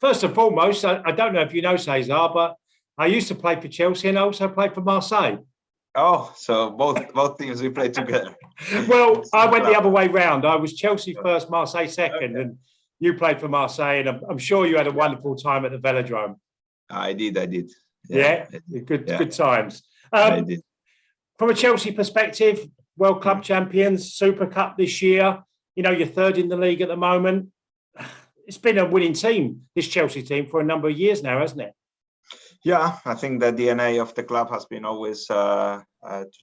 First and foremost, I don't know if you know César, but I used to play for Chelsea and I also played for Marseille. Oh, so both teams we played together. Well, I went the other way round. I was Chelsea first, Marseille second, Okay. and you played for Marseille, and I'm sure you had a wonderful time at the Velodrome. I did. Yeah, I did. good times. I did. From a Chelsea perspective, World Club champions, Super Cup this year. You know, you're third in the league at the moment. It's been a winning team, this Chelsea team, for a number of years now, hasn't it? Yeah, I think the DNA of the club has been always to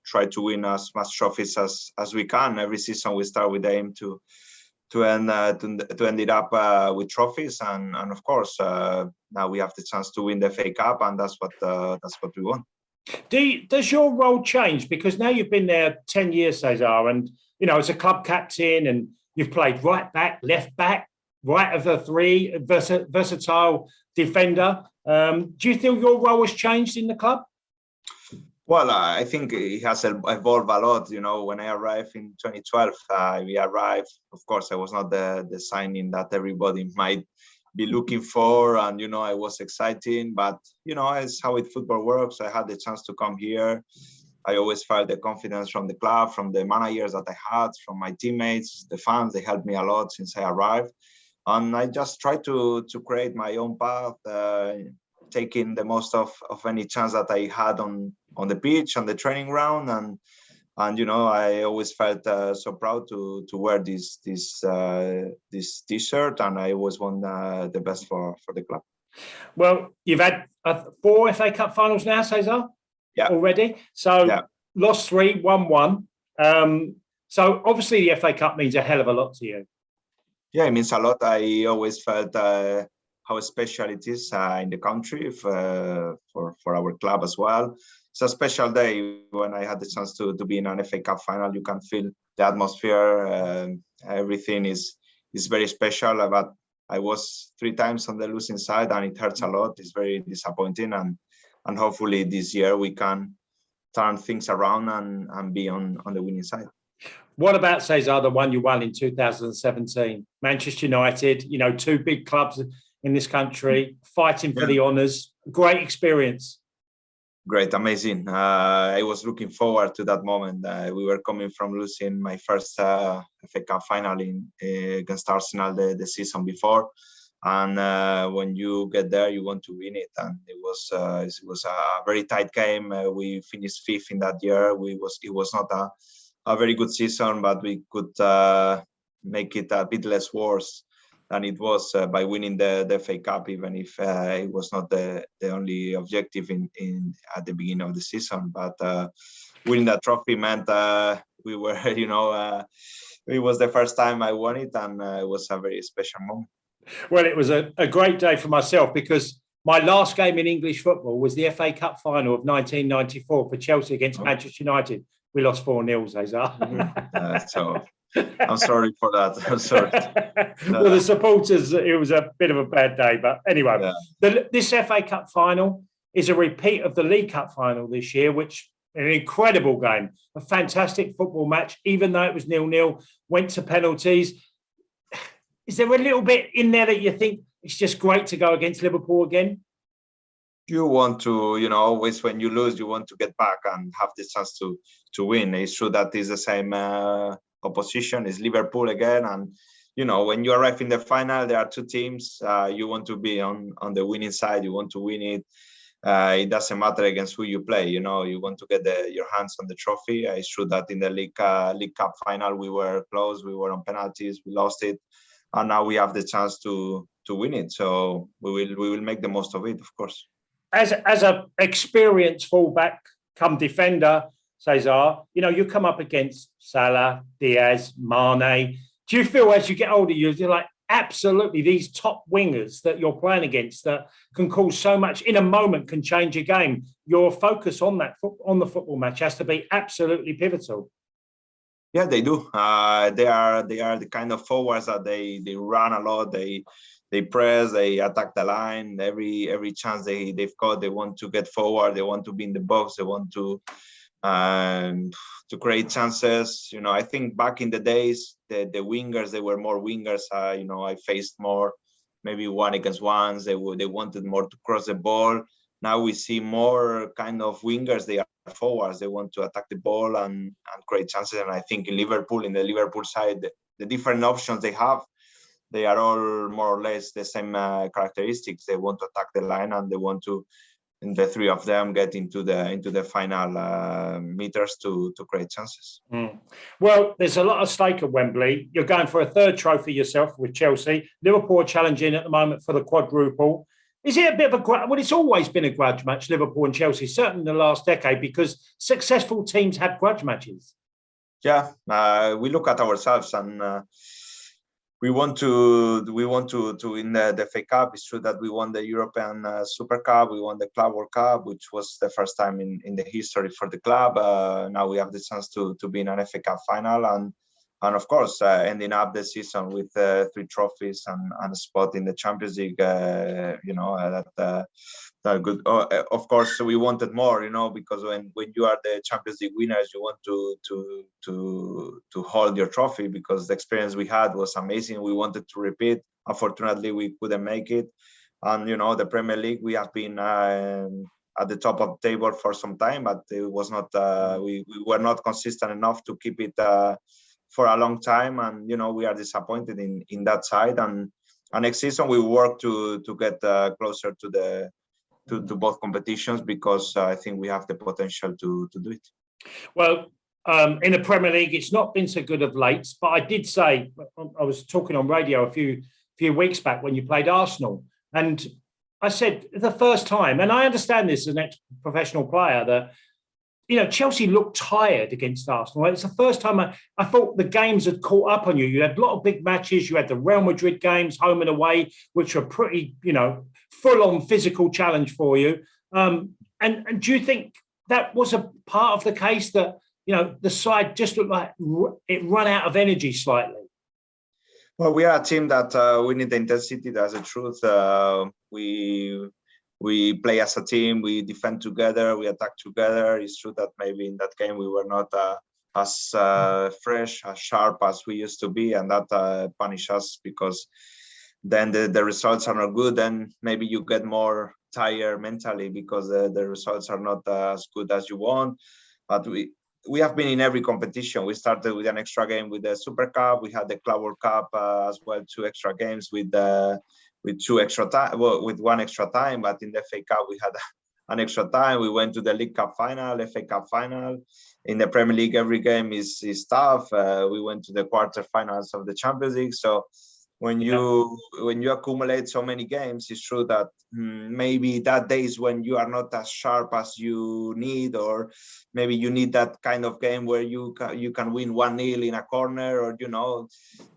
try to win as much trophies as we can. Every season we start with the aim to end it up with trophies, and of course now we have the chance to win the FA Cup, and that's what we want. Does your role change? Because now you've been there 10 years, César, and you know, as a club captain, and you've played right back, left back, right of the three, versatile defender. Do you feel your role has changed in the club? Well, I think it has evolved a lot. You know, when I arrived in 2012, we arrived. Of course, I was not the signing that everybody might be looking for, and you know, I was exciting. But you know, it's how football works. I had the chance to come here. I always felt the confidence from the club, from the managers that I had, from my teammates, the fans. They helped me a lot since I arrived, and I just tried to create my own path, taking the most of any chance that I had on the pitch, on the training ground, and you know, I always felt so proud to wear this T-shirt, and I always want the best for the club. Well, you've had 4 FA Cup finals now, César. Yeah. Already. So lost 3, won 1. So obviously the FA Cup means a hell of a lot to you. Yeah, it means a lot. I always felt how special it is in the country for our club as well. It's a special day when I had the chance to be in an FA Cup final. You can feel the atmosphere. Everything is very special. But I was 3 times on the losing side, and it hurts a lot. It's very disappointing, and hopefully this year we can turn things around and be on the winning side. What about, César, the one you won in 2017? Manchester United, you know, 2 big clubs in this country, fighting for the honours. Great experience. Great, amazing. I was looking forward to that moment. We were coming from losing my first FA Cup final against Arsenal the season before. And when you get there, you want to win it. And it was a very tight game. We finished 5th in that year. It was not a very good season, but we could make it a bit less worse than it was by winning the FA Cup, even if it was not the only objective at the beginning of the season. But winning that trophy meant we were, you know, it was the first time I won it, and it was a very special moment. Well, it was a great day for myself, because my last game in English football was the FA Cup final of 1994 for Chelsea against Manchester United. We lost 4-0, César. So I'm sorry for that. I'm sorry. Well, the supporters, it was a bit of a bad day. But anyway, this FA Cup final is a repeat of the League Cup final this year, which an incredible game, a fantastic football match, even though it was 0-0, went to penalties. Is there a little bit in there that you think it's just great to go against Liverpool again? You want to, you know, always when you lose, you want to get back and have the chance to win. It's true that it's the same opposition, is Liverpool again. And, you know, when you arrive in the final, there are 2 teams. You want to be on the winning side. You want to win it. It doesn't matter against who you play. You know, you want to get your hands on the trophy. It's true that in the League Cup final, we were close. We were on penalties. We lost it. And now we have the chance to win it. So we will make the most of it, of course. As an experienced fullback come defender, César, you know, you come up against Salah, Diaz, Mane. Do you feel as you get older, you're like, absolutely, these top wingers that you're playing against that can cause so much in a moment, can change a game? Your focus on the football match has to be absolutely pivotal. Yeah, they do. They are the kind of forwards that they run a lot. They press, they attack the line. Every chance they've got, they want to get forward. They want to be in the box. They want to create chances. You know, I think back in the days, the wingers, they were more wingers. You know, I faced more maybe 1-on-1s. They wanted more to cross the ball. Now we see more kind of wingers. They are forwards. They want to attack the ball and create chances. And I think in the Liverpool side, the different options they have, they are all more or less the same characteristics. They want to attack the line, and they want to, and the three of them, get into the final meters to create chances. Well, there's a lot at stake at Wembley. You're going for a third trophy yourself with Chelsea. Liverpool are challenging at the moment for the quadruple. Is it a bit of a grudge? Well, it's always been a grudge match, Liverpool and Chelsea, certainly in the last decade, because successful teams have grudge matches. Yeah, we look at ourselves and we want to win the FA Cup. It's true that we won the European Super Cup, we won the Club World Cup, which was the first time in the history for the club. Now we have the chance to be in an FA Cup final, and of course ending up the season with 3 trophies and a spot in the Champions League. That good. Of course, we wanted more, because when you are the Champions League winners, you want to hold your trophy, because the experience we had was amazing. We wanted to repeat. Unfortunately, we couldn't make it. And the Premier League, we have been at the top of the table for some time, but it was not. We were not consistent enough to keep it for a long time, and we are disappointed in that side. And next season we work to get closer to both competitions, because I think we have the potential to do it. Well, in the Premier League, it's not been so good of late, but I did say, I was talking on radio a few weeks back when you played Arsenal, and I said the first time, and I understand this as an ex-professional player, that Chelsea looked tired against Arsenal. It's the first time I thought the games had caught up on you. You had a lot of big matches. You had the Real Madrid games, home and away, which were pretty, full-on physical challenge for you. And do you think that was a part of the case, that, the side just looked like it ran out of energy slightly? Well, we are a team that we need the intensity. That's the truth. We play as a team, we defend together, we attack together. It's true that maybe in that game we were not as fresh, as sharp as we used to be, and that punished us, because then the results are not good, and maybe you get more tired mentally because the results are not as good as you want. But we have been in every competition. We started with an extra game with the Super Cup. We had the Club World Cup as well, 2 extra games with 2 extra time, with 1 extra time. But in the FA Cup we had an extra time. We went to the League Cup final, FA Cup final. In the Premier League, every game is tough. We went to the quarterfinals of the Champions League. So when you accumulate so many games, it's true that maybe that days when you are not as sharp as you need, or maybe you need that kind of game where you can win 1-0 in a corner, or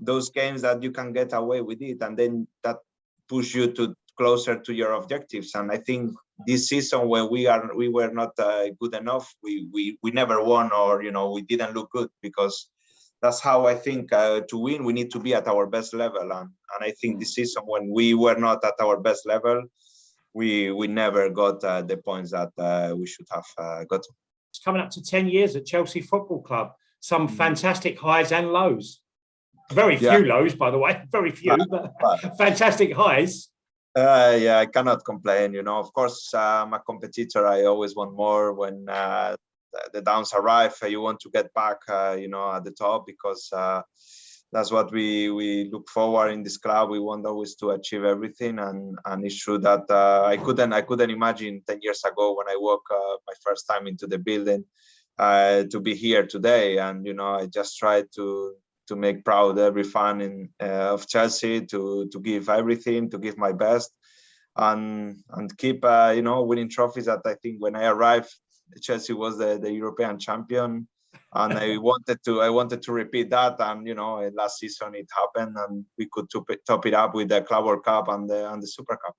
those games that you can get away with it, and then that push you to closer to your objectives. And I think this season, when we were not good enough, we never won, or we didn't look good, because that's how I think to win we need to be at our best level. And I think this season, when we were not at our best level, we never got the points that we should have got. It's coming up to 10 years at Chelsea Football Club. Some fantastic highs and lows. Very few lows, by the way. Very few, but fantastic highs. I cannot complain. Of course, I'm a competitor. I always want more. When the downs arrive, you want to get back, at the top, because that's what we look forward in this club. We want always to achieve everything, and it's true that I couldn't imagine 10 years ago, when I walked my first time into the building, to be here today. And I just tried to make proud every fan of Chelsea, to give everything, to give my best, and keep winning trophies. That I think when I arrived, Chelsea was the European champion, and I wanted to repeat that. And last season it happened, and we could top it up with the Club World Cup and the Super Cup.